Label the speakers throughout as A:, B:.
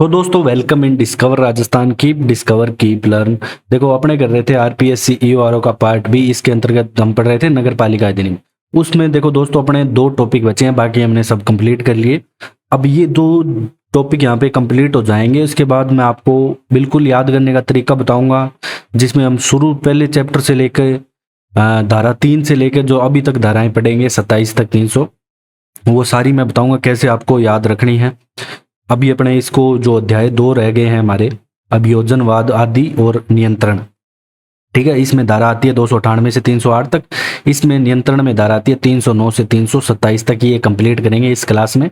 A: तो दोस्तों welcome in discover Rajasthan keep discover keep learn. देखो अपने कर रहे थे आरपीएससी ईओआरओ का पार्ट बी। इसके अंतर्गत हम पढ़ रहे थे नगर पालिका अधिनियम। उसमें देखो दोस्तों अपने दो टॉपिक बचे हैं, बाकी हमने सब कंप्लीट कर लिए। अब ये दो टॉपिक यहाँ पे कंप्लीट हो जाएंगे, इसके बाद मैं आपको बिल्कुल याद करने का तरीका बताऊंगा, जिसमें हम शुरू पहले चैप्टर से लेकर धारा 3 से लेकर जो अभी तक धाराएं पढ़ेंगे 27 तक 300, वो सारी मैं बताऊंगा कैसे आपको याद रखनी है। अभी अपने इसको जो अध्याय 2 रह गए हैं हमारे, अभियोजनवाद आदि और नियंत्रण। ठीक है, इसमें धारा आती है 298 से 308 तक। इसमें नियंत्रण में धारा आती है 309 से 327 तक। ये कंप्लीट करेंगे इस क्लास में।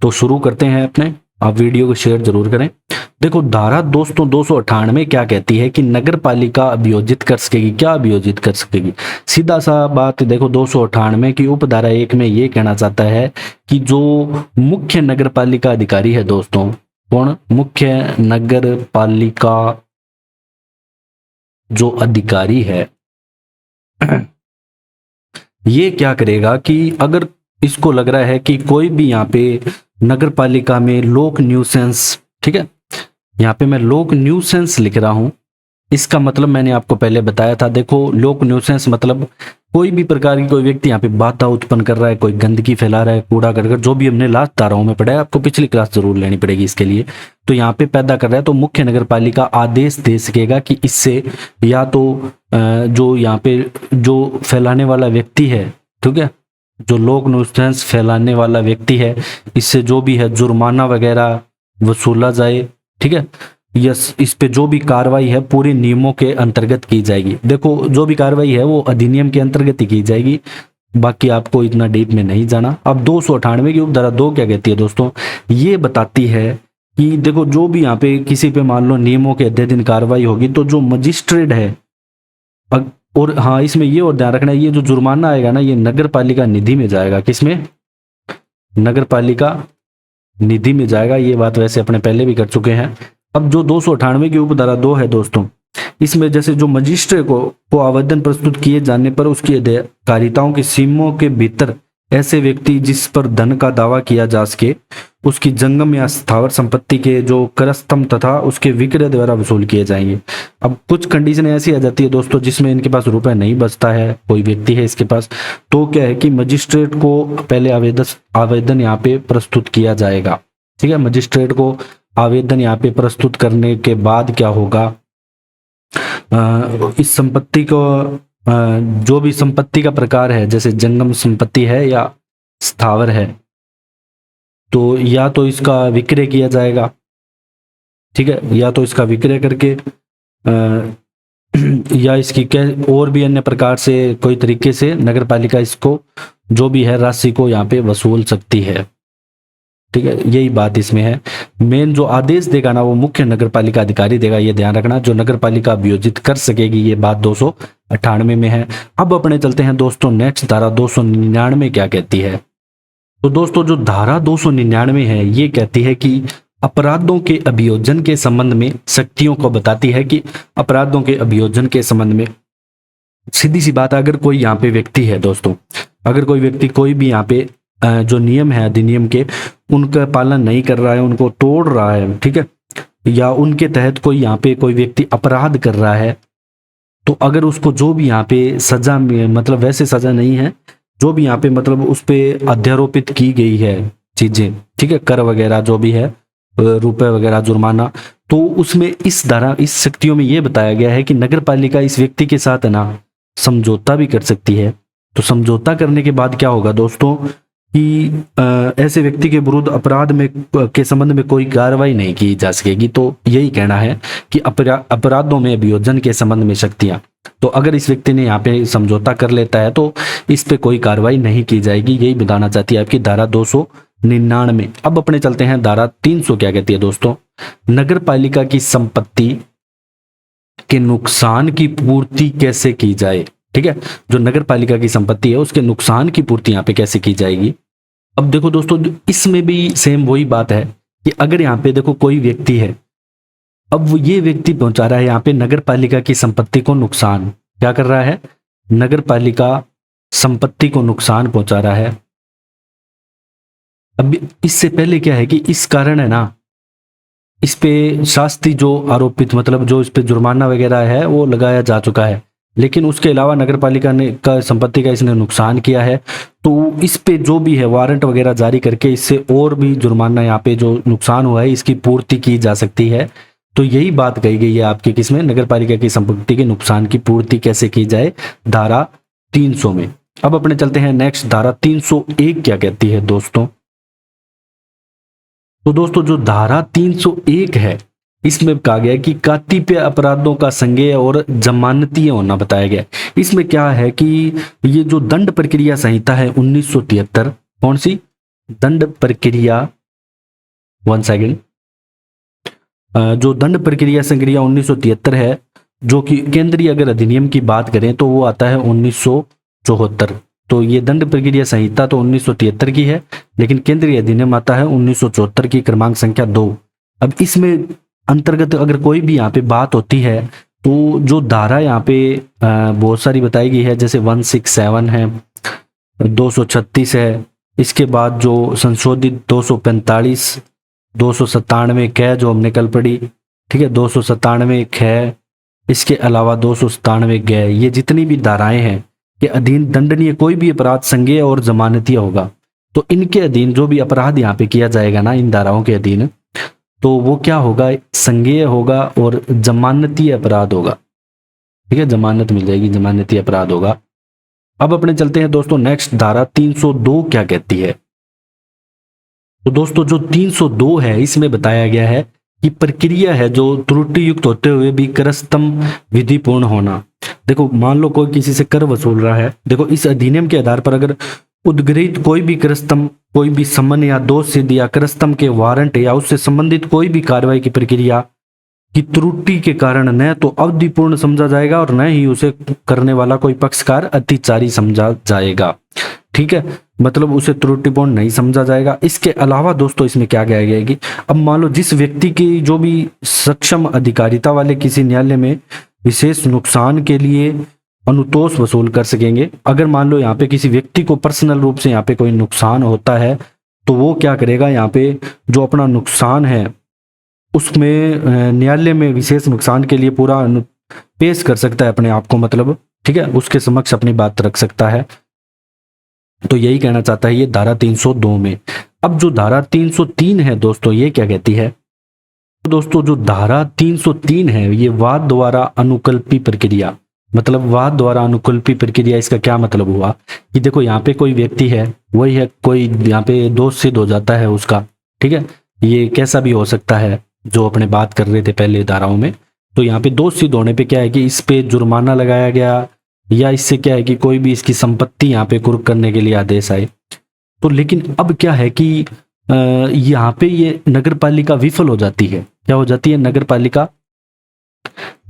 A: तो शुरू करते हैं अपने। आप वीडियो को शेयर जरूर करें। देखो धारा दोस्तों 298 क्या कहती है कि नगर पालिका अभियोजित कर सकेगी। क्या अभियोजित कर सकेगी? सीधा सा बात देखो 298 की उपधारा 1 में ये कहना चाहता है कि जो मुख्य नगर पालिका अधिकारी है दोस्तों, कौन? मुख्य नगर पालिका जो अधिकारी है ये क्या करेगा कि अगर इसको लग रहा है कि कोई भी यहाँ पे नगर पालिका में लोक न्यूसेंस, ठीक है, यहाँ पे मैं लोक न्यूसेंस लिख रहा हूं। इसका मतलब मैंने आपको पहले बताया था। देखो लोक न्यूसेंस मतलब कोई भी प्रकार की कोई व्यक्ति यहाँ पे बाधा उत्पन्न कर रहा है, कोई गंदगी फैला रहा है, कूड़ा करकट, जो भी हमने लास्ट धाराओं में पढ़ा है, आपको पिछली क्लास जरूर लेनी पड़ेगी इसके लिए। तो यहाँ पे पैदा कर रहा है, तो मुख्य नगर पालिका आदेश दे सकेगा कि इससे या तो जो यहाँ पे जो फैलाने वाला व्यक्ति है, ठीक है, जो लोक न्यूसेंस फैलाने वाला व्यक्ति है, इससे जो भी है जुर्माना वगैरह वसूला जाए। ठीक है, यस, इस पे जो भी कार्रवाई है पूरे नियमों के अंतर्गत की जाएगी। देखो जो भी कार्रवाई है वो अधिनियम के अंतर्गत ही की जाएगी, बाकी आपको इतना डीप में नहीं जाना। अब 298 की उपधारा 2 क्या कहती है दोस्तों? ये बताती है कि देखो जो भी यहाँ पे किसी पे मान लो नियमों के अध्ययन कार्रवाई होगी, तो जो मजिस्ट्रेट है, और हाँ इसमें ये और ध्यान रखना है, ये जो जुर्माना आएगा ना, ये नगर पालिका निधि में जाएगा। किसमें? नगर पालिका निधि में जाएगा। ये बात वैसे अपने पहले भी कर चुके हैं। अब जो 298 की उपधारा 2 है दोस्तों, इसमें जैसे जो मजिस्ट्रेट को आवेदन प्रस्तुत किए जाने पर उसकी अधिकारिताओं की सीमाओं के भीतर ऐसे व्यक्ति जिस पर धन का दावा किया जा सके, उसकी जंगम या स्थावर संपत्ति के जो करस्तम तथा उसके विक्रय द्वारा वसूल किए जाएंगे। अब कुछ कंडीशन ऐसी आ जाती है दोस्तों जिसमें इनके पास रुपए नहीं बचता है, कोई व्यक्ति है इसके पास, तो क्या है कि मजिस्ट्रेट को पहले आवेदन यहाँ पे प्रस्तुत किया जाएगा। ठीक है, मजिस्ट्रेट को आवेदन यहाँ पे प्रस्तुत करने के बाद क्या होगा, इस संपत्ति को जो भी संपत्ति का प्रकार है, जैसे जंगम संपत्ति है या स्थावर है, तो या तो इसका विक्रय किया जाएगा। ठीक है, या तो इसका विक्रय करके या इसकी और भी अन्य प्रकार से कोई तरीके से नगर पालिका इसको जो भी है राशि को यहाँ पे वसूल सकती है। ठीक है, यही बात इसमें है। मेन जो आदेश देगा ना वो मुख्य नगर पालिका अधिकारी देगा, ये ध्यान रखना। जो नगर पालिका अभियोजित कर सकेगी, ये बात 298 में है। अब अपने चलते हैं दोस्तों नेक्स्ट धारा 299 क्या कहती है। तो दोस्तों जो धारा 299 है ये कहती है कि अपराधों के अभियोजन के संबंध में शक्तियों को बताती है कि अपराधों के अभियोजन के संबंध में सीधी सी बात, अगर कोई यहाँ पे व्यक्ति है दोस्तों, अगर कोई व्यक्ति कोई भी यहाँ पे जो नियम है अधिनियम के उनका पालन नहीं कर रहा है, उनको तोड़ रहा है, ठीक है, या उनके तहत कोई यहाँ पे कोई व्यक्ति अपराध कर रहा है, तो अगर उसको जो भी यहाँ पे सजा में, मतलब वैसे सजा नहीं है, जो भी यहाँ पे मतलब उस पे अध्यारोपित की गई है चीजें, ठीक है, कर वगैरह जो भी है, रुपए वगैरह जुर्माना, तो उसमें इस धारा इस शक्तियों में ये बताया गया है कि नगर पालिका इस व्यक्ति के साथ है ना समझौता भी कर सकती है। तो समझौता करने के बाद क्या होगा दोस्तों कि ऐसे व्यक्ति के विरुद्ध अपराध में के संबंध में कोई कार्रवाई नहीं की जा सकेगी। तो यही कहना है कि अपराधों में अभियोजन के संबंध में शक्तियां, तो अगर इस व्यक्ति ने यहाँ पे समझौता कर लेता है तो इस पे कोई कार्रवाई नहीं की जाएगी। यही बताना चाहती है आपकी धारा 299। अब अपने चलते हैं धारा 300 क्या कहती है दोस्तों। नगर पालिका की संपत्ति के नुकसान की पूर्ति कैसे की जाए। ठीक है, जो नगर पालिका की संपत्ति है उसके नुकसान की पूर्ति यहाँ पे कैसे की जाएगी। अब देखो दोस्तों इसमें भी सेम वही बात है कि अगर यहाँ पे देखो कोई व्यक्ति है, अब वो ये व्यक्ति पहुंचा रहा है यहाँ पे नगर पालिका की संपत्ति को नुकसान, क्या कर रहा है, नगर पालिका संपत्ति को नुकसान पहुंचा रहा है। अब इससे पहले क्या है कि इस कारण है ना इस पे शास्ति जो आरोपित मतलब जो इस पे जुर्माना वगैरह है वो लगाया जा चुका है, लेकिन उसके अलावा नगर पालिका ने का संपत्ति का इसने नुकसान किया है, तो इस पे जो भी है वारंट वगैरह जारी करके इससे और भी जुर्माना यहाँ पे जो नुकसान हुआ है इसकी पूर्ति की जा सकती है। तो यही बात कही गई है आपकी किसमें, नगर पालिका की संपत्ति के नुकसान की पूर्ति कैसे की जाए, धारा 300 में। अब अपने चलते हैं नेक्स्ट, धारा 301 क्या कहती है दोस्तों। तो दोस्तों जो धारा 301 है इसमें कहा गया है कि कातिप्य अपराधों का संज्ञेय और जमानतीय होना बताया गया है। इसमें क्या है कि ये जो दंड प्रक्रिया संहिता है 1973, कौन सी दंड प्रक्रिया, वन सेकेंड, जो दंड प्रक्रिया संक्रिया 1973 है, जो कि केंद्रीय अगर अधिनियम की बात करें तो वो आता है 1974। तो ये दंड प्रक्रिया संहिता तो 1973 की है, लेकिन केंद्रीय अधिनियम आता है 1974 की, क्रमांक संख्या 2। अब इसमें अंतर्गत अगर कोई भी यहाँ पे बात होती है तो जो धारा यहाँ पे बहुत सारी बताई गई है, जैसे 167 है, 236 है, इसके बाद जो संशोधित 245, 297 कै जो हमने कल पढ़ी, ठीक है, 297 ख, इसके अलावा 297 ग, ये जितनी भी धाराएं हैं के अधीन दंडनीय कोई भी अपराध संज्ञेय और जमानतीय होगा। तो इनके अधीन जो भी अपराध यहाँ पे किया जाएगा ना इन धाराओं के अधीन, तो वो क्या होगा, संज्ञेय होगा और जमानतीय अपराध होगा, ठीक है, जमानत मिल जाएगी, जमानतीय अपराध होगा। अब अपने चलते हैं दोस्तों नेक्स्ट, धारा 302 क्या कहती है। तो दोस्तों जो 302 है इसमें बताया गया है कि प्रक्रिया है जो त्रुटि युक्त होते हुए भी करस्तम विधिपूर्ण होना। देखो मान लो कोई किसी से कर वसूल रहा है, देखो इस अधिनियम के आधार पर अगर उद्गृहित कोई भी करस्तम, कोई भी सम्मन या दोष सिद्ध या करस्तम के वारंट या उससे संबंधित कोई भी कार्रवाई की प्रक्रिया की त्रुटि के कारण न तो अवधिपूर्ण समझा जाएगा और न ही उसे करने वाला कोई पक्षकार अतिचारी समझा जाएगा, ठीक है, मतलब उसे त्रुटिपूर्ण नहीं समझा जाएगा। इसके अलावा दोस्तों इसमें क्या कहा गया है कि अब मान लो जिस व्यक्ति की जो भी सक्षम अधिकारिता वाले किसी न्यायालय में विशेष नुकसान के लिए अनुतोष वसूल कर सकेंगे। अगर मान लो यहाँ पे किसी व्यक्ति को पर्सनल रूप से यहाँ पे कोई नुकसान होता है तो वो क्या करेगा, यहाँ पे जो अपना नुकसान है उसमें न्यायालय में विशेष नुकसान के लिए पूरा पेश कर सकता है अपने आप को, मतलब ठीक है, उसके समक्ष अपनी बात रख सकता है। तो यही कहना चाहता है ये धारा 302 में। अब जो धारा 303 है दोस्तों ये क्या कहती है। दोस्तों जो धारा 303 है ये वाद द्वारा अनुकल्पी प्रक्रिया, मतलब वाद द्वारा अनुकल्पी प्रक्रिया, इसका क्या मतलब हुआ कि देखो यहाँ पे कोई व्यक्ति है, वही है, कोई यहाँ पे दोष सिद्ध हो जाता है उसका, ठीक है, ये कैसा भी हो सकता है जो अपने बात कर रहे थे पहले धाराओं में। तो यहाँ पे दोष सिद्ध होने पे क्या है कि इस पे जुर्माना लगाया गया या इससे क्या है कि कोई भी इसकी संपत्ति यहाँ पे कुर्क करने के लिए आदेश आए। तो लेकिन अब क्या है कि यहाँ पे ये नगर पालिका विफल हो जाती है, क्या हो जाती है, नगर पालिका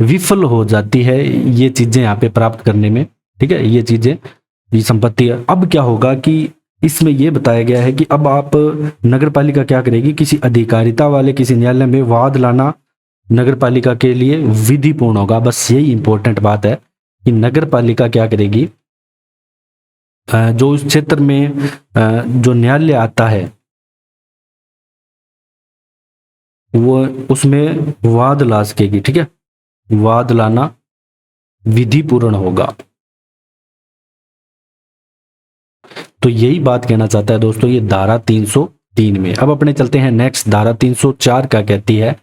A: विफल हो जाती है ये चीजें यहाँ पे प्राप्त करने में, ठीक है, ये चीजें, ये संपत्ति। अब क्या होगा कि इसमें यह बताया गया है कि अब आप नगर पालिका क्या करेगी, किसी अधिकारिता वाले किसी न्यायालय में वाद लाना नगर पालिका के लिए विधिपूर्ण होगा। बस यही इंपॉर्टेंट बात है कि नगर पालिका क्या करेगी, जो उस क्षेत्र में जो न्यायालय आता है वो उसमें वाद ला सकेगी, ठीक है, वाद लाना विधिपूर्ण होगा। तो यही बात कहना चाहता है दोस्तों ये धारा 303 में। अब अपने चलते हैं नेक्स्ट, धारा 304 क्या कहती है।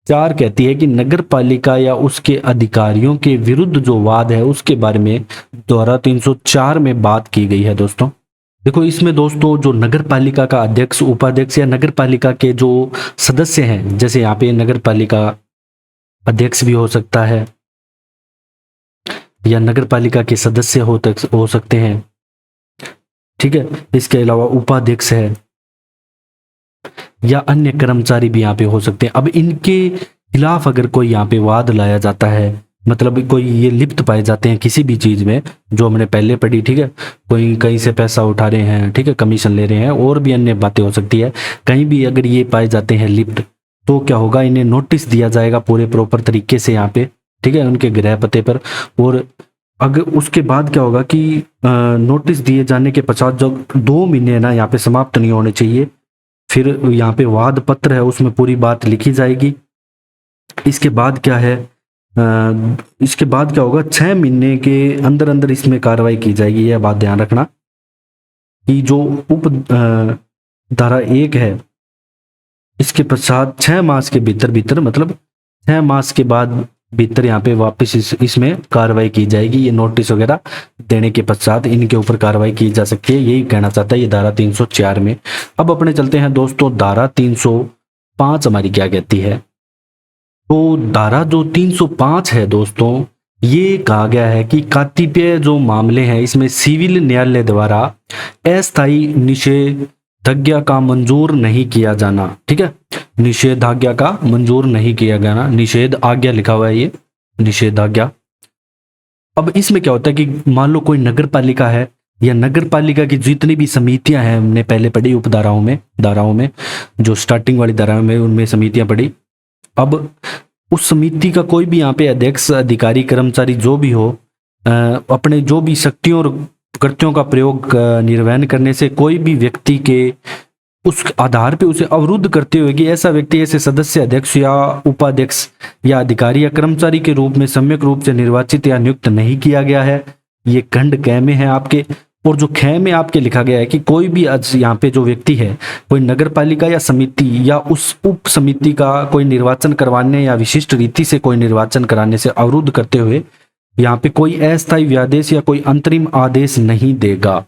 A: 4 कहती है कि नगर पालिका या उसके अधिकारियों के विरुद्ध जो वाद है उसके बारे में धारा 304 में बात की गई है दोस्तों। देखो इसमें दोस्तों जो नगर पालिका का अध्यक्ष, उपाध्यक्ष या नगर पालिका के जो सदस्य हैं, जैसे यहाँ पे नगर पालिका अध्यक्ष भी हो सकता है या नगर पालिका के सदस्य हो सकते हैं, ठीक है, इसके अलावा उपाध्यक्ष है या अन्य कर्मचारी भी यहाँ पे हो सकते हैं। अब इनके खिलाफ अगर कोई यहाँ पे वाद लाया जाता है, मतलब कोई ये लिप्त पाए जाते हैं किसी भी चीज में जो हमने पहले पढ़ी, ठीक है, कोई कहीं से पैसा उठा रहे हैं, ठीक है, कमीशन ले रहे हैं और भी अन्य बातें हो सकती है, कहीं भी अगर ये पाए जाते हैं लिप्त, तो क्या होगा, इन्हें नोटिस दिया जाएगा पूरे प्रॉपर तरीके से यहाँ पे, ठीक है, उनके गृह पते पर। और अगर उसके बाद क्या होगा कि नोटिस दिए जाने के पश्चात जो 2 महीने ना यहाँ पे समाप्त नहीं होने चाहिए, फिर यहाँ पे वाद पत्र है, उसमें पूरी बात लिखी जाएगी। इसके बाद क्या है, इसके बाद क्या होगा, 6 महीने के अंदर अंदर इसमें कार्रवाई की जाएगी। यह बात ध्यान रखना कि जो उप धारा 1 है, इसके पश्चात 6 मास के भीतर भीतर, मतलब 6 मास के बाद भीतर यहाँ पे वापस इसमें कार्रवाई की जाएगी। ये नोटिस वगैरह देने के पश्चात इनके ऊपर कार्रवाई की जा सकती है, यही कहना चाहता है ये धारा 304 में। अब अपने चलते हैं दोस्तों, धारा 305 हमारी क्या कहती है। तो धारा जो 305 है दोस्तों, ये कहा गया है कि कतिपय जो मामले हैं इसमें सिविल न्यायालय द्वारा अस्थायी निषेधाज्ञा का मंजूर नहीं किया जाना। ठीक है, निषेधाज्ञा का मंजूर नहीं किया जाना, निषेध आज्ञा लिखा हुआ है ये, निषेधाज्ञा। अब इसमें क्या होता है कि मान लो कोई नगर पालिका है, या नगर पालिका की जितनी भी समितियां हैं, हमने पहले पढ़ी उपधाराओं में, धाराओं में जो स्टार्टिंग वाली धाराओं में, उनमें समितियां पढ़ी। अब उस समिति का कोई भी यहाँ पे अध्यक्ष, अधिकारी, कर्मचारी जो भी हो, अपने जो भी शक्तियों और कृत्यों का प्रयोग निर्वहन करने से कोई भी व्यक्ति के उस आधार पे उसे अवरुद्ध करते हुए कि ऐसा व्यक्ति ऐसे सदस्य, अध्यक्ष या उपाध्यक्ष या अधिकारी या कर्मचारी के रूप में सम्यक रूप से निर्वाचित या नियुक्त नहीं किया गया है। ये खंड क में है आपके, और जो ख में आपके लिखा गया है कि कोई भी यहाँ पे जो व्यक्ति है, कोई नगर पालिका या समिति या उस उप समिति का कोई निर्वाचन करवाने या विशिष्ट रीति से कोई निर्वाचन कराने से अवरुद्ध करते हुए यहाँ पे कोई अस्थायी व्यादेश या कोई अंतरिम आदेश नहीं देगा।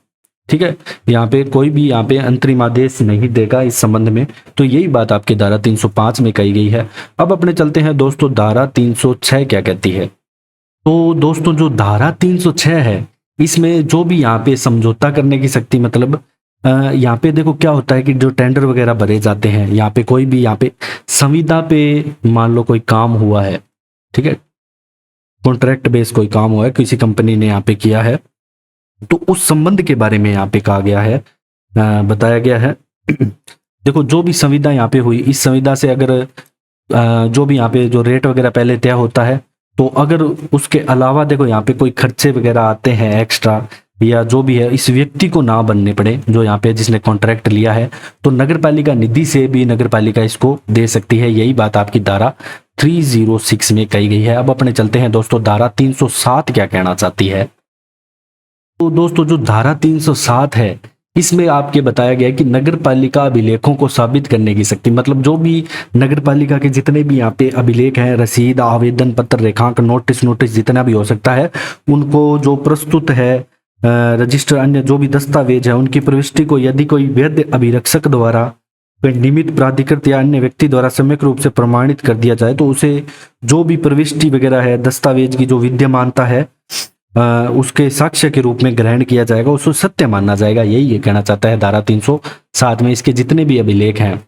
A: ठीक है, यहाँ पे कोई भी यहाँ पे अंतरिम आदेश नहीं देगा इस संबंध में। तो यही बात आपके धारा 305 में कही गई है। अब अपने चलते हैं दोस्तों, धारा 306 क्या कहती है। तो दोस्तों जो धारा 306 है, इसमें जो भी यहाँ पे समझौता करने की शक्ति, मतलब यहाँ पे देखो क्या होता है कि जो टेंडर वगैरह भरे जाते हैं, यहाँ पे कोई भी यहाँ पे संविदा पे मान लो कोई काम हुआ है, ठीक है, कॉन्ट्रैक्ट बेस कोई काम हुआ है, किसी कंपनी ने यहाँ पे किया है, तो उस संबंध के बारे में यहाँ पे कहा गया है, बताया गया है। देखो जो भी संविदा यहाँ पे हुई, इस संविदा से अगर जो भी यहाँ पे जो रेट वगैरह पहले तय होता है, तो अगर उसके अलावा देखो यहाँ पे कोई खर्चे वगैरह आते हैं एक्स्ट्रा, या जो भी है इस व्यक्ति को ना बनने पड़े, जो यहाँ पे जिसने कॉन्ट्रैक्ट लिया है, तो नगरपालिका निधि से भी नगरपालिका इसको दे सकती है। यही बात आपकी धारा 306 में कही गई है। अब अपने चलते हैं दोस्तों, धारा 307 क्या कहना चाहती है। तो दोस्तों जो धारा 307 है, इसमें आपके बताया गया है कि नगरपालिका अभिलेखों को साबित करने की शक्ति, मतलब जो भी नगरपालिका के जितने भी यहाँ पे अभिलेख हैं, रसीद, आवेदन पत्र, रेखांक, नोटिस जितना भी हो सकता है, उनको जो प्रस्तुत है रजिस्टर, अन्य जो भी दस्तावेज है, उनकी प्रविष्टि को यदि कोई वैध अभिरक्षक द्वारा, कोई निमित्त प्राधिकृत या अन्य व्यक्ति द्वारा सम्यक रूप से प्रमाणित कर दिया जाए, तो उसे जो भी प्रविष्टि वगैरह है, दस्तावेज की जो विद्यमानता है, उसके साक्ष्य के रूप में ग्रहण किया जाएगा, उसको सत्य माना जाएगा। यही ये कहना चाहता है धारा 307 में, इसके जितने भी अभिलेख हैं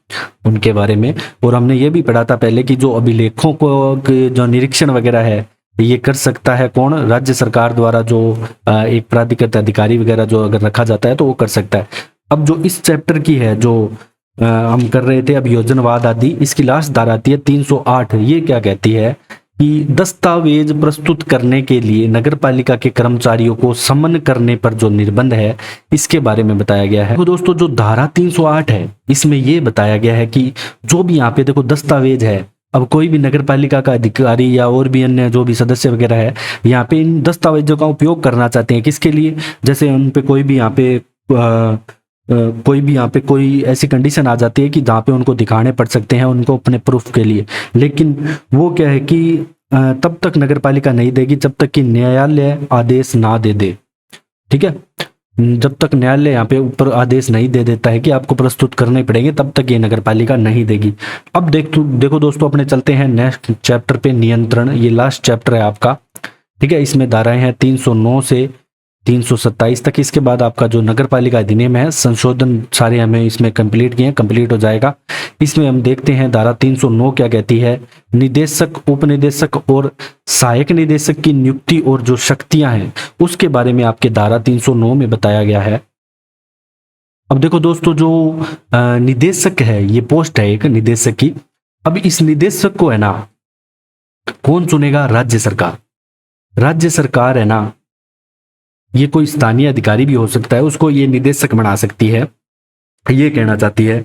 A: उनके बारे में। और हमने ये भी पढ़ा था पहले कि जो अभिलेखों को जो निरीक्षण वगैरह है, ये कर सकता है कौन, राज्य सरकार द्वारा, जो एक प्राधिकृत अधिकारी वगैरह जो अगर रखा जाता है तो वो कर सकता है। अब जो इस चैप्टर की है, जो हम कर रहे थे अभियोजनवाद आदि, इसकी लास्ट धारा आती है 308। ये क्या कहती है कि दस्तावेज प्रस्तुत करने के लिए नगरपालिका के कर्मचारियों को समन करने पर जो निर्बंध है, इसके बारे में बताया गया है। तो दोस्तों जो धारा 308 है, इसमें ये बताया गया है कि जो भी यहाँ पे देखो दस्तावेज है, अब कोई भी नगरपालिका का अधिकारी या और भी अन्य जो भी सदस्य वगैरह है, यहाँ पे इन दस्तावेजों का उपयोग करना चाहते हैं, किसके लिए, जैसे उन पे कोई भी यहाँ पे कोई ऐसी कंडीशन आ जाती है कि जहाँ पे उनको दिखाने पड़ सकते हैं उनको अपने प्रूफ के लिए, लेकिन वो क्या है कि तब तक नगरपालिका नहीं देगी जब तक कि न्यायालय आदेश ना दे दे। ठीक है, जब तक न्यायालय यहाँ पे ऊपर आदेश नहीं दे देता है कि आपको प्रस्तुत करने पड़ेंगे, तब तक ये नगरपालिका नहीं देगी। अब देखो दोस्तों, अपने चलते हैं नेक्स्ट चैप्टर पे, नियंत्रण। ये लास्ट चैप्टर है आपका। ठीक है, इसमें धाराएं हैं 309 से 327 तक। इसके बाद आपका जो नगरपालिका अधिनियम है, संशोधन सारे हमें इसमें कंप्लीट किए हैं, कंप्लीट हो जाएगा। इसमें हम देखते हैं धारा 309 क्या कहती है। निदेशक, उपनिदेशक और सहायक निदेशक की नियुक्ति और जो शक्तियां हैं उसके बारे में आपके धारा 309 में बताया गया है। अब देखो दोस्तों, जो निदेशक है, ये पोस्ट है एक निदेशक की। अब इस निदेशक को है ना कौन चुनेगा, राज्य सरकार। राज्य सरकार है ना, ये कोई स्थानीय अधिकारी भी हो सकता है, उसको ये निदेशक बना सकती है। ये कहना चाहती है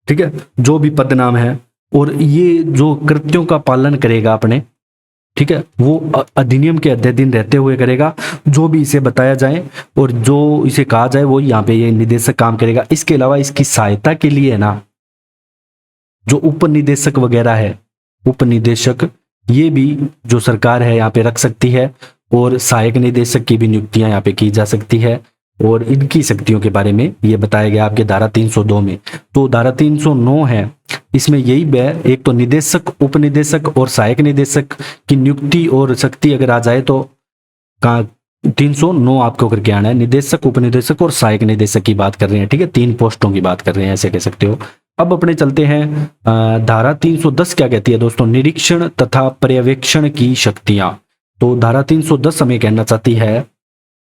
A: ठीक है, जो भी पदनाम है, और ये जो कृत्यों का पालन करेगा अपने, ठीक है, वो अधिनियम के अधीन रहते हुए करेगा, जो भी इसे बताया जाए और जो इसे कहा जाए वो यहाँ पे ये निदेशक काम करेगा। इसके अलावा इसकी सहायता के लिए है ना, जो उप निदेशक वगैरह है, उप निदेशक, ये भी जो सरकार है यहाँ पे रख सकती है, और सहायक निदेशक की भी नियुक्तियां यहाँ पे की जा सकती है, और इनकी शक्तियों के बारे में ये बताया गया आपके धारा 302 में। तो धारा 309 है, इसमें यही एक तो निदेशक, उप निदेशक और सहायक निदेशक की नियुक्ति और शक्ति अगर आ जाए तो 309 आपको करके आना है। निदेशक, उप निदेशक और सहायक निदेशक की बात कर रहे हैं, ठीक है, 3 पोस्टों की बात कर रहे हैं, ऐसे कह सकते हो। अब अपने चलते हैं धारा 310 क्या कहती है दोस्तों, निरीक्षण तथा पर्यवेक्षण की शक्तियां। तो धारा 310 हमें कहना चाहती है,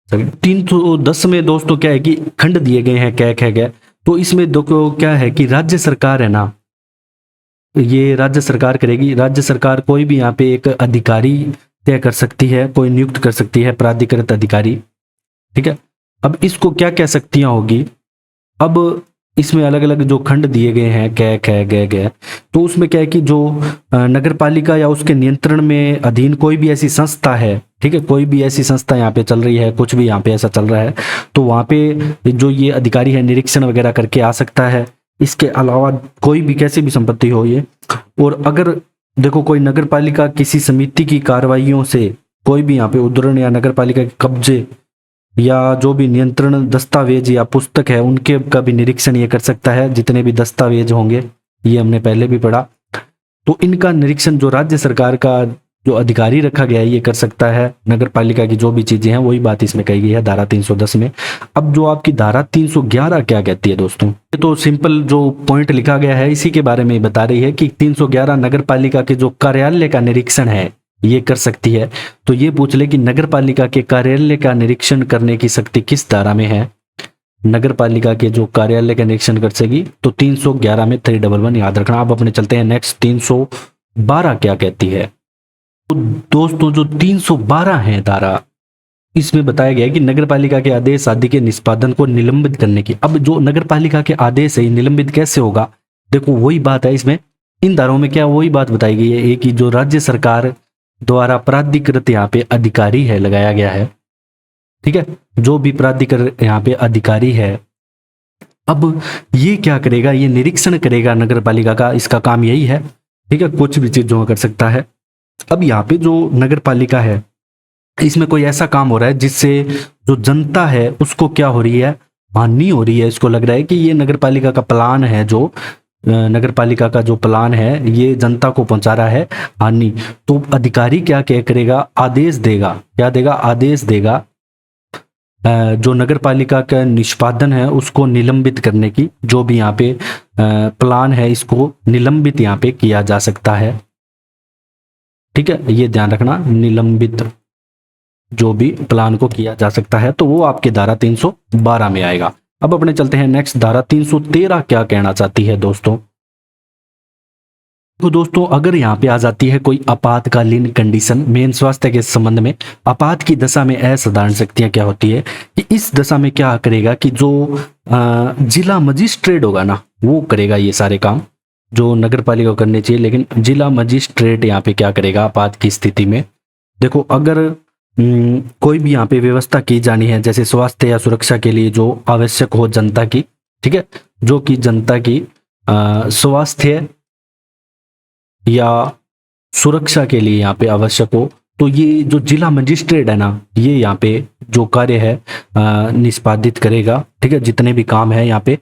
A: 310 में दोस्तों क्या है कि खंड दिए गए हैं, क्या क्या क्या, तो इसमें देखो क्या है कि राज्य सरकार है ना, ये राज्य सरकार करेगी। राज्य सरकार कोई भी यहाँ पे एक अधिकारी तय कर सकती है, कोई नियुक्त कर सकती है, प्राधिकृत अधिकारी, ठीक है। अब इसको क्या क्या शक्तियां होगी, अब इसमें अलग अलग जो खंड दिए गए हैं, कै कै गै गै, तो उसमें क्या है कि जो नगर पालिका या उसके नियंत्रण में अधीन कोई भी ऐसी संस्था है, ठीक है, कोई भी ऐसी संस्था यहाँ पे चल रही है, कुछ भी यहाँ पे ऐसा चल रहा है, तो वहाँ पे जो ये अधिकारी है निरीक्षण वगैरह करके आ सकता है। इसके अलावा कोई भी कैसी भी संपत्ति हो ये, और अगर देखो कोई नगर पालिका किसी समिति की कार्रवाइयों से कोई भी यहाँ पे उद्धरण या नगर पालिका के कब्जे या जो भी नियंत्रण दस्तावेज या पुस्तक है उनके का भी निरीक्षण ये कर सकता है, जितने भी दस्तावेज होंगे, ये हमने पहले भी पढ़ा, तो इनका निरीक्षण जो राज्य सरकार का जो अधिकारी रखा गया है ये कर सकता है। नगर पालिका की जो भी चीजें हैं वही बात इसमें कही गई है धारा 310 में। अब जो आपकी धारा 311 क्या कहती है दोस्तों, ये तो सिंपल जो पॉइंट लिखा गया है इसी के बारे में बता रही है कि 311 नगर पालिका के जो कार्यालय का निरीक्षण है ये कर सकती है। तो ये पूछ ले कि नगर पालिका के कार्यालय का निरीक्षण करने की शक्ति किस धारा में है, नगर पालिका के जो कार्यालय का निरीक्षण कर सकेगी, तो 311 में 311 याद रखना। अब अपने चलते हैं नेक्स्ट 312 क्या कहती है। तो दोस्तों जो 312 है धारा, इसमें बताया गया है कि नगर पालिका के आदेश आदि के निष्पादन को निलंबित करने की। अब जो नगर पालिका के आदेश है निलंबित कैसे होगा, देखो वही बात है इसमें, इन धाराओं में क्या वही बात बताई गई है, एक ही जो राज्य सरकार द्वारा प्राधिकृत यहाँ पे अधिकारी है लगाया गया है, ठीक है, जो भी प्राधिकृत यहाँ पे अधिकारी है, अब ये क्या करेगा, ये निरीक्षण करेगा नगर पालिका का, इसका काम यही है, ठीक है, कुछ भी चीजों में कर सकता है। अब यहाँ पे जो नगर पालिका है इसमें कोई ऐसा काम हो रहा है जिससे जो जनता है उसको क्या हो रही है, हानि हो रही है, इसको लग रहा है कि ये नगर पालिका का प्लान है, जो नगर पालिका का जो प्लान है ये जनता को पहुंचा रहा है हानि, तो अधिकारी क्या क्या करेगा, आदेश देगा, क्या देगा, आदेश देगा जो नगर पालिका का निष्पादन है उसको निलंबित करने की। जो भी यहाँ पे प्लान है इसको निलंबित यहाँ पे किया जा सकता है, ठीक है, ये ध्यान रखना, निलंबित जो भी प्लान को किया जा सकता है, तो वो आपके धारा 312 में आएगा। अब अपने चलते हैं नेक्स्ट धारा 313 क्या कहना चाहती है दोस्तों। तो दोस्तों अगर यहाँ पे आ जाती है कोई आपातकालीन कंडीशन, मेन स्वास्थ्य के संबंध में आपात की दशा में असाधारण शक्तियां क्या होती है कि इस दशा में क्या करेगा कि जो जिला मजिस्ट्रेट होगा ना वो करेगा ये सारे काम जो नगर पालिका को करने चाहिए, लेकिन जिला मजिस्ट्रेट यहाँ पे क्या करेगा आपात की स्थिति में। देखो अगर कोई भी यहाँ पे व्यवस्था की जानी है जैसे स्वास्थ्य या सुरक्षा के लिए जो आवश्यक हो जनता की, ठीक है, जो कि जनता की स्वास्थ्य या सुरक्षा के लिए यहाँ पे आवश्यक हो, तो ये जो जिला मजिस्ट्रेट है ना ये यहाँ पे जो कार्य है निष्पादित करेगा, ठीक है, जितने भी काम है यहाँ पे,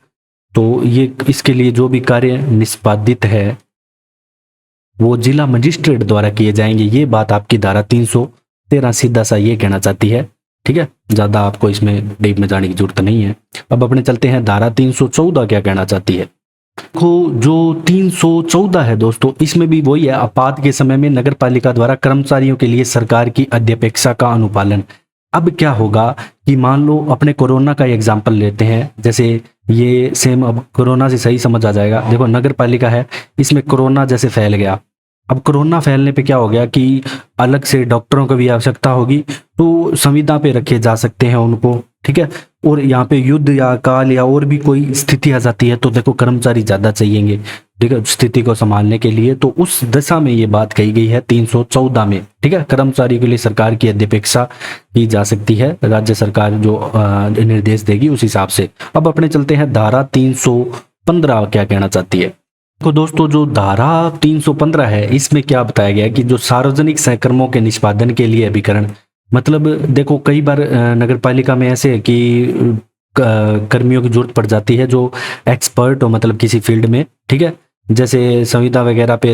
A: तो ये इसके लिए जो भी कार्य निष्पादित है वो जिला मजिस्ट्रेट द्वारा किए जाएंगे। ये बात आपकी धारा 313 सीधा सा ये कहना चाहती है, ठीक है, ज्यादा आपको इसमें डीप में जाने की जरूरत नहीं है। अब अपने चलते हैं धारा 314 क्या कहना चाहती है। देखो जो 314 है दोस्तों इसमें भी वही है, आपात के समय में नगर पालिका द्वारा कर्मचारियों के लिए सरकार की अध्यपेक्षा का अनुपालन। अब क्या होगा कि मान लो अपने कोरोना का एग्जाम्पल लेते हैं, जैसे ये सेम अब कोरोना से सही समझ आ जाएगा। देखो नगर पालिका है, इसमें कोरोना जैसे फैल गया, अब कोरोना फैलने पे क्या हो गया कि अलग से डॉक्टरों की भी आवश्यकता होगी, तो संविदा पे रखे जा सकते हैं उनको, ठीक है, और यहाँ पे युद्ध या काल या और भी कोई स्थिति आ जाती है तो देखो कर्मचारी ज़्यादा चाहिएंगे, ठीक है, स्थिति को संभालने के लिए। तो उस दशा में ये बात कही गई है 314 में, ठीक है। कर्मचारी के लिए सरकार की अध्यपेक्षा की जा सकती है, राज्य सरकार जो निर्देश देगी उस हिसाब से। अब अपने चलते हैं धारा 315 क्या कहना चाहती है। तो दोस्तों जो धारा 315 है इसमें क्या बताया गया है कि जो सार्वजनिक सहकर्मों के निष्पादन के लिए अभिकरण, मतलब देखो कई बार नगर पालिका में ऐसे है कि कर्मियों की जरूरत पड़ जाती है जो एक्सपर्ट हो, मतलब किसी फील्ड में, ठीक है। जैसे संविदा वगैरह पे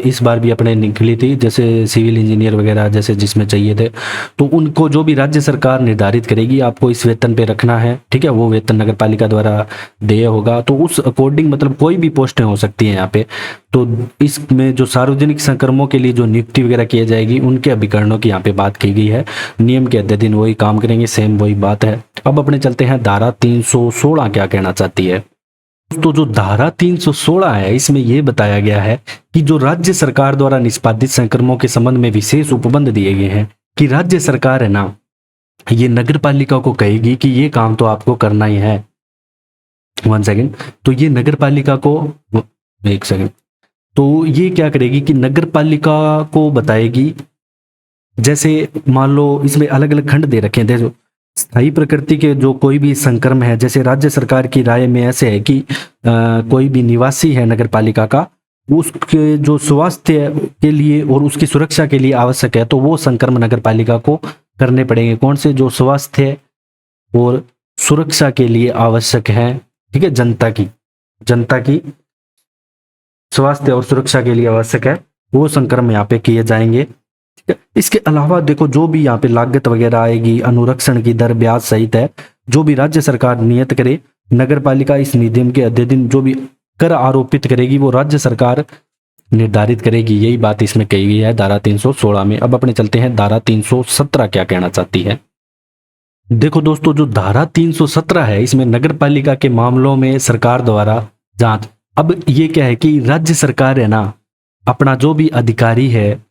A: इस बार भी अपने निकली थी, जैसे सिविल इंजीनियर वगैरह जैसे जिसमें चाहिए थे, तो उनको जो भी राज्य सरकार निर्धारित करेगी आपको इस वेतन पे रखना है, ठीक है, वो वेतन नगर पालिका द्वारा देय होगा। तो उस अकॉर्डिंग मतलब कोई भी पोस्टें हो सकती हैं यहाँ पे। तो इसमें जो सार्वजनिक संक्रमों के लिए जो नियुक्ति वगैरह की जाएगी उनके अभिकरणों की यहाँ पे बात की गई है। नियम के अध्ययन वही काम करेंगे, सेम वही बात है। अब अपने चलते हैं धारा 316 क्या कहना चाहती है। तो जो धारा 316 है इसमें यह बताया गया है कि जो राज्य सरकार द्वारा निष्पादित संक्रमों के संबंध में विशेष उपबंध दिए गए हैं कि राज्य सरकार है ना, ये नगर पालिका को कहेगी कि ये काम तो आपको करना ही है। 1 सेकेंड। तो ये नगर पालिका को 1 सेकेंड। तो ये क्या करेगी कि नगर पालिका को बताएगी, जैसे मान लो इसमें अलग अलग खंड दे रखे हैं, स्थायी प्रकृति के जो कोई भी संक्रम है, जैसे राज्य सरकार की राय में ऐसे है कि कोई भी निवासी है नगर पालिका का, उसके जो स्वास्थ्य के लिए और उसकी सुरक्षा के लिए आवश्यक है तो वो संक्रम नगर पालिका को करने पड़ेंगे। कौन से? जो स्वास्थ्य और सुरक्षा के लिए आवश्यक है, ठीक है, जनता की स्वास्थ्य और सुरक्षा के लिए आवश्यक है वो संक्रम यहाँ पे किए जाएंगे। इसके अलावा देखो जो भी यहाँ पे लागत वगैरह आएगी, अनुरक्षण की दर, ब्याज सहित है, जो भी राज्य सरकार नियत करे, नगर पालिका इस नियम के अध्ययन जो भी कर आरोपित करेगी वो राज्य सरकार निर्धारित करेगी। यही बात इसमें कही गई है धारा 316 में। अब अपने चलते हैं धारा 317 क्या कहना चाहती है। देखो दोस्तों जो धारा 317 है इसमें नगर पालिका के मामलों में सरकार द्वारा जांच। अब ये क्या है कि राज्य सरकार है ना, अपना जो भी अधिकारी है,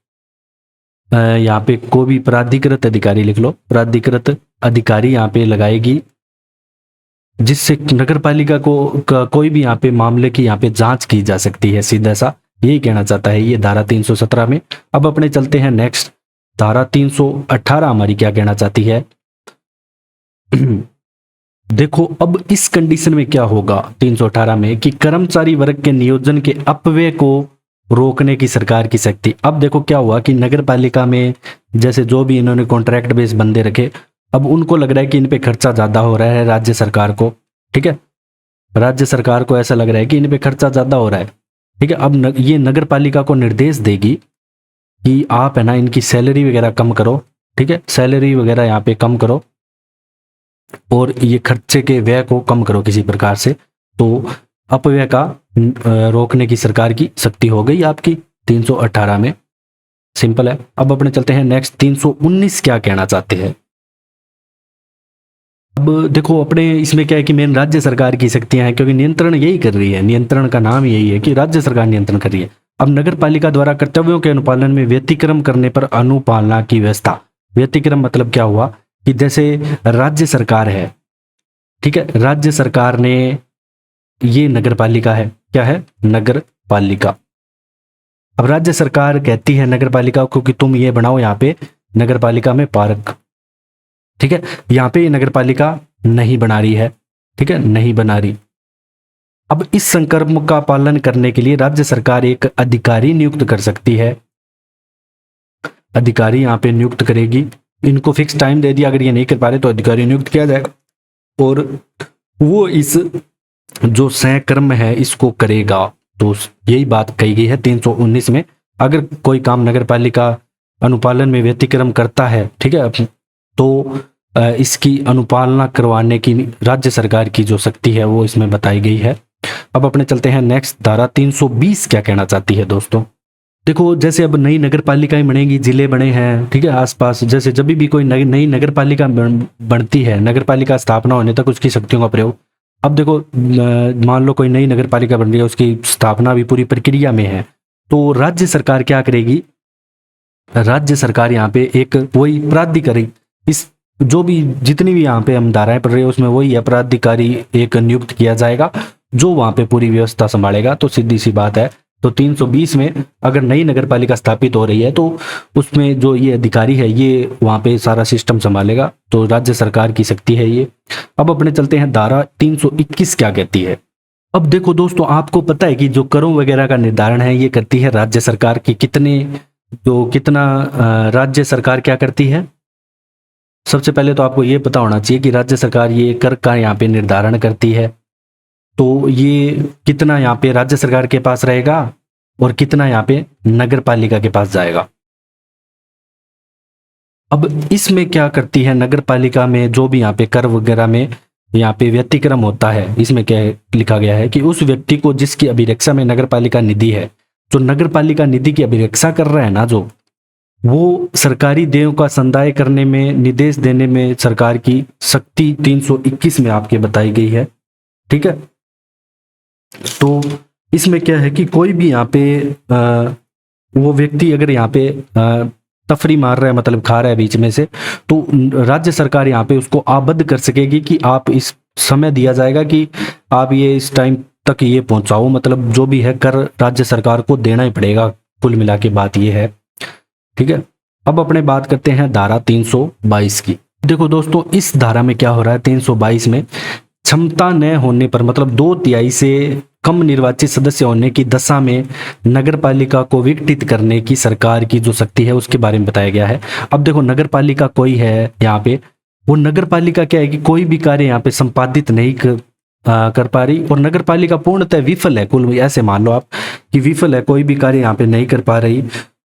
A: यहाँ पे कोई भी प्राधिकृत अधिकारी लिख लो, प्राधिकृत अधिकारी यहाँ पे लगाएगी, जिससे नगर पालिका को कोई भी यहाँ पे मामले की यहाँ पे जांच की जा सकती है। सीधा सा यही कहना चाहता है ये धारा 317 में। अब अपने चलते हैं नेक्स्ट, धारा 318 हमारी क्या कहना चाहती है। देखो अब इस कंडीशन में क्या होगा 318 में कि कर्मचारी वर्ग के नियोजन के अपव्यय को रोकने की सरकार की शक्ति। अब देखो क्या हुआ कि नगर पालिका में जैसे जो भी इन्होंने कॉन्ट्रैक्ट बेस बंदे रखे, अब उनको लग रहा है कि इन पे खर्चा ज्यादा हो रहा है राज्य सरकार को, ठीक है, राज्य सरकार को ऐसा लग रहा है कि इन पे खर्चा ज्यादा हो रहा है, ठीक है। अब ये नगर पालिका को निर्देश देगी कि आप है ना इनकी सैलरी वगैरह कम करो, ठीक है, सैलरी वगैरह यहाँ पे कम करो और ये खर्चे के व्यय को कम करो किसी प्रकार से। तो अपव्यय का रोकने की सरकार की शक्ति हो गई आपकी 318 में। सिंपल है। अब अपने चलते हैं नेक्स्ट 319 क्या कहना चाहते हैं। अब देखो अपने इसमें क्या है कि मेन राज्य सरकार की शक्तियां हैं, क्योंकि नियंत्रण यही कर रही है, नियंत्रण का नाम यही है कि राज्य सरकार नियंत्रण कर रही है। अब नगर पालिका द्वारा कर्तव्यों के अनुपालन में व्यतिक्रम करने पर अनुपालना की व्यवस्था। व्यतिक्रम मतलब क्या हुआ कि जैसे राज्य सरकार है, ठीक है, राज्य सरकार ने, ये नगर पालिका है, क्या है, नगर पालिका। अब राज्य सरकार कहती है नगर पालिका को कि तुम ये बनाओ यहाँ पे नगर पालिका में पार्क, ठीक है, यहाँ पे ये नगर पालिका नहीं बना रही है, ठीक है, नहीं बना रही। अब इस संकल्प का पालन करने के लिए राज्य सरकार एक अधिकारी नियुक्त कर सकती है, अधिकारी यहाँ पे नियुक्त करेगी, इनको फिक्स टाइम दे दिया, अगर ये नहीं कर पा रहे तो अधिकारी नियुक्त किया जाएगा और वो इस जो सहकर्म है इसको करेगा। तो यही बात कही गई है 319 में। अगर कोई काम नगर पालिका अनुपालन में व्यतिक्रम करता है, ठीक है, तो इसकी अनुपालना करवाने की राज्य सरकार की जो शक्ति है वो इसमें बताई गई है। अब अपने चलते हैं नेक्स्ट, धारा 320 क्या कहना चाहती है दोस्तों। देखो जैसे अब नई नगर पालिकाएं बनेंगी, जिले बने हैं, ठीक है, आसपास, जैसे जब भी कोई नई नगर पालिका बनती है, नगर पालिका स्थापना होने तक उसकी शक्तियों का प्रयोग। अब देखो मान लो कोई नई नगर पालिका बन रही है, उसकी स्थापना भी पूरी प्रक्रिया में है, तो राज्य सरकार क्या करेगी, राज्य सरकार यहाँ पे एक वही प्राधिकारी, इस जो भी जितनी भी यहाँ पे हम धाराएं पढ़ रहे हैं उसमें वही अपराधिकारी एक नियुक्त किया जाएगा जो वहां पे पूरी व्यवस्था संभालेगा। तो सीधी सी बात है, तो 320 में अगर नई नगर पालिका स्थापित हो रही है तो उसमें जो ये अधिकारी है ये वहां पे सारा सिस्टम संभालेगा, तो राज्य सरकार की शक्ति है ये। अब अपने चलते हैं धारा 321 क्या कहती है। अब देखो दोस्तों, आपको पता है कि जो करों वगैरह का निर्धारण है ये करती है राज्य सरकार की। कितना राज्य सरकार क्या करती है। सबसे पहले तो आपको ये पता होना चाहिए कि राज्य सरकार ये कर का यहाँ पे निर्धारण करती है, तो ये कितना यहाँ पे राज्य सरकार के पास रहेगा और कितना यहाँ पे नगर पालिका के पास जाएगा। अब इसमें क्या करती है नगर पालिका में, जो भी यहाँ पे कर वगैरह में यहाँ पे व्यतिक्रम होता है, इसमें क्या लिखा गया है कि उस व्यक्ति को जिसकी अभिरक्षा में नगर पालिका निधि है, जो नगर पालिका निधि की अभिरक्षा कर रहा है ना, जो वो सरकारी देयों का संदाय करने में, निर्देश देने में सरकार की शक्ति 321 में आपके बताई गई है। ठीक है, तो इसमें क्या है कि कोई भी यहाँ पे वो व्यक्ति अगर यहाँ पे तफरी मार रहा है, मतलब खा रहा है बीच में से, तो राज्य सरकार यहाँ पे उसको आबद्ध कर सकेगी कि आप इस समय दिया जाएगा कि आप ये इस टाइम तक ये पहुंचाओ, मतलब जो भी है कर राज्य सरकार को देना ही पड़ेगा। कुल मिला के बात ये है। ठीक है, अब अपने बात करते हैं धारा 322 की। देखो दोस्तों, इस धारा में क्या हो रहा है, 322 में क्षमता न होने पर, मतलब 2/3 से कम निर्वाचित सदस्य होने की दशा में नगर पालिका को विघटित करने की सरकार की जो शक्ति है उसके बारे में बताया गया है। अब देखो, नगर पालिका कोई है यहाँ पे, वो नगर पालिका क्या है कि कोई भी कार्य यहाँ पे संपादित नहीं कर पा रही, और नगर पालिका पूर्णतः विफल है। कुल ऐसे मान लो आप कि विफल है, कोई भी कार्य यहाँ पे नहीं कर पा रही,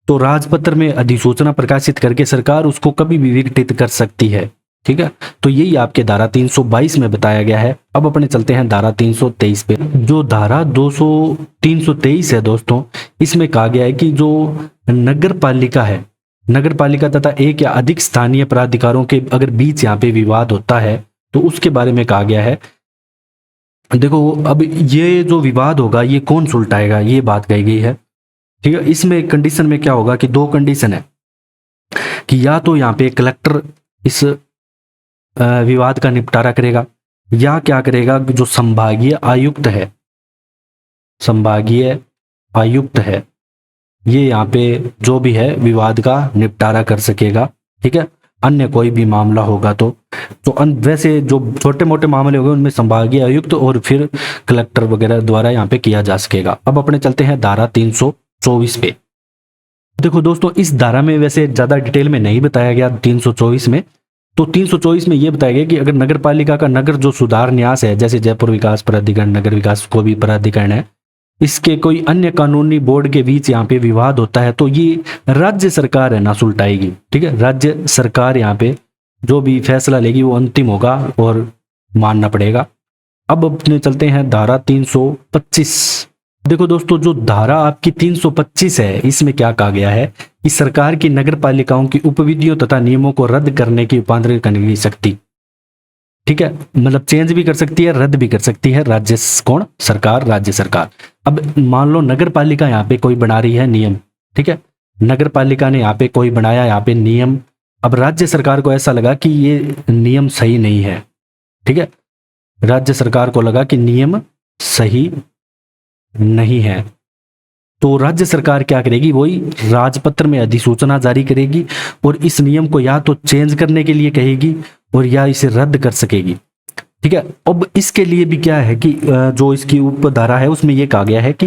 A: तो राजपत्र में अधिसूचना प्रकाशित करके सरकार उसको कभी भी विघटित कर सकती है। ठीक है, तो यही आपके धारा 322 में बताया गया है। अब अपने चलते हैं धारा 323 पे। जो धारा 323 है दोस्तों, इसमें कहा गया है कि जो नगर पालिका है, नगर पालिका तथा एक या अधिक स्थानीय प्राधिकारों के अगर बीच यहाँ पे विवाद होता है तो उसके बारे में कहा गया है। देखो, अब ये जो विवाद होगा ये कौन सुलटाएगा, ये बात कही गई है। ठीक है, इसमें कंडीशन में क्या होगा कि 2 कंडीशन है कि या तो यहाँ पे कलेक्टर इस विवाद का निपटारा करेगा, या क्या करेगा, जो संभागीय आयुक्त है ये यहाँ पे जो भी है विवाद का निपटारा कर सकेगा। ठीक है, अन्य कोई भी मामला होगा तो वैसे जो छोटे मोटे मामले होंगे उनमें संभागीय आयुक्त और फिर कलेक्टर वगैरह द्वारा यहाँ पे किया जा सकेगा। अब अपने चलते हैं धारा 324 पे। देखो दोस्तों, इस धारा में वैसे ज्यादा डिटेल में नहीं बताया गया 324 में। तो 324 में यह बताया गया कि अगर नगर पालिका का नगर जो सुधार न्यास है, जैसे जयपुर विकास प्राधिकरण, नगर विकास को भी प्राधिकरण है, इसके कोई अन्य कानूनी बोर्ड के बीच यहाँ पे विवाद होता है तो ये राज्य सरकार है ना सुलटाएगी। ठीक है, राज्य सरकार यहाँ पे जो भी फैसला लेगी वो अंतिम होगा और मानना पड़ेगा। अब अपने चलते हैं धारा 325। देखो दोस्तों, जो धारा आपकी 325 है इसमें क्या कहा गया है कि सरकार की नगर पालिकाओं की उपविधियों तथा नियमों को रद्द करने की, रूपांतरित करने की शक्ति। ठीक है, मतलब चेंज भी कर सकती है, रद्द भी कर सकती है सरकार, राज्य सरकार। अब मान लो नगर पालिका यहाँ पे कोई बना रही है नियम। ठीक है, नगर पालिका ने यहाँ पे कोई बनाया यहाँ पे नियम, अब राज्य सरकार को ऐसा लगा कि ये नियम सही नहीं है। ठीक है, राज्य सरकार को लगा कि नियम सही नहीं है, तो राज्य सरकार क्या करेगी, वही राजपत्र में अधिसूचना जारी करेगी और इस नियम को या तो चेंज करने के लिए कहेगी और या इसे रद्द कर सकेगी। ठीक है, अब इसके लिए भी क्या है कि जो इसकी उपधारा है उसमें यह कहा गया है कि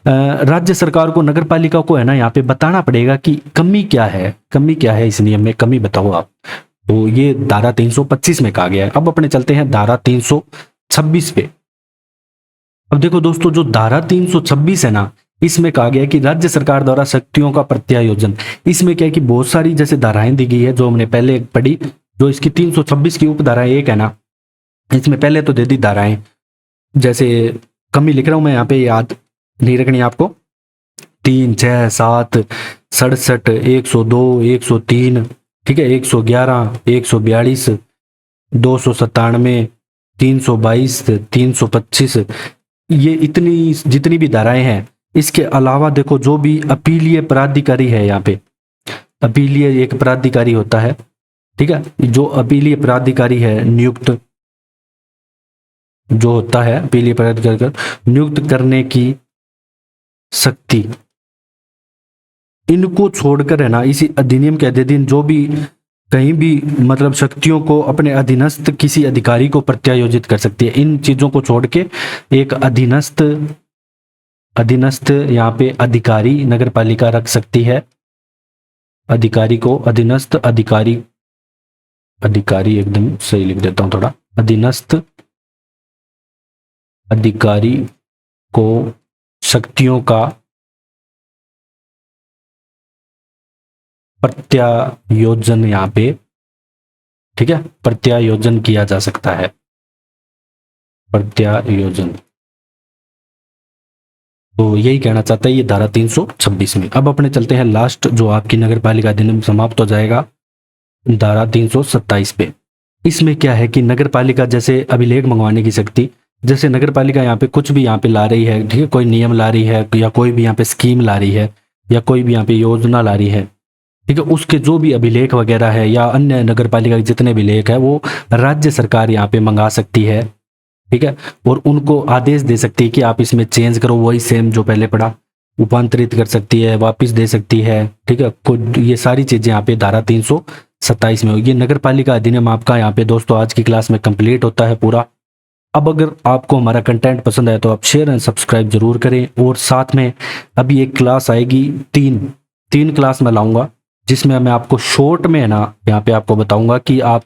A: राज्य सरकार को, नगर पालिका को है ना यहाँ पे बताना पड़ेगा कि कमी क्या है इस नियम में, कमी बताओ आप। तो ये धारा 325 में कहा गया है। अब अपने चलते हैं धारा 326 पे। अब देखो दोस्तों, जो धारा 326 है ना, इसमें कहा गया है कि राज्य सरकार द्वारा शक्तियों का प्रत्यायोजन। इसमें क्या है कि बहुत सारी जैसे धाराएं दी गई है जो हमने पहले पढ़ी, जो इसकी 326 की उपधारा एक है ना, इसमें पहले तो दे दी धाराएं, जैसे कमी लिख रहा हूं मैं यहाँ पे, याद नहीं रखनी आपको, 3, 6, 7, 67, 102, 103, ठीक है, 111, 142, 297, 322, 325, ये इतनी जितनी भी धाराएं हैं। इसके अलावा देखो, जो भी अपीलीय प्राधिकारी है, यहाँ पे अपीलीय एक प्राधिकारी होता है, ठीक है। जो अपीलीय प्राधिकारी है नियुक्त, जो होता है अपीलीय प्राधिकारी नियुक्त करने की शक्ति, इनको छोड़कर है ना, इसी अधिनियम के अधीन जो भी कहीं भी मतलब शक्तियों को अपने अधीनस्थ किसी अधिकारी को प्रत्यायोजित कर सकती है। इन चीजों को छोड़ के एक अधीनस्थ यहाँ पे अधिकारी नगर पालिका रख सकती है। अधिकारी को अधीनस्थ अधिकारी एकदम सही लिख देता हूं थोड़ा, अधीनस्थ अधिकारी को शक्तियों का प्रत्यायोजन यहाँ पे, ठीक है, प्रत्यायोजन किया जा सकता है, प्रत्यायोजन। तो यही कहना चाहता है ये धारा 326 में। अब अपने चलते हैं लास्ट, जो आपकी नगर पालिका अधिनियम समाप्त हो जाएगा धारा 327 पे। इसमें क्या है कि नगर पालिका जैसे अभिलेख मंगवाने की शक्ति, जैसे नगर पालिका यहाँ पे कुछ भी यहाँ पे ला रही है, ठीक है, कोई नियम ला रही है या कोई भी यहाँ पे स्कीम ला रही है या कोई भी यहाँ पे योजना ला रही है, ठीक है, उसके जो भी अभिलेख वगैरह है या अन्य नगर पालिका के जितने अभिलेख है वो राज्य सरकार यहाँ पे मंगा सकती है, ठीक है, और उनको आदेश दे सकती है कि आप इसमें चेंज करो, वही सेम जो पहले पढ़ा, रूपांतरित कर सकती है, वापस दे सकती है, ठीक है। ये सारी चीजें यहाँ पे धारा 327 में होगी। ये नगर पालिका अधिनियम आपका यहाँ पे दोस्तों आज की क्लास में कंप्लीट होता है पूरा। अब अगर आपको हमारा कंटेंट पसंद आए तो आप शेयर एंड सब्सक्राइब जरूर करें, और साथ में अभी एक क्लास आएगी, तीन क्लास में लाऊंगा, जिसमें मैं आपको शॉर्ट में है ना यहाँ पे आपको बताऊंगा कि आप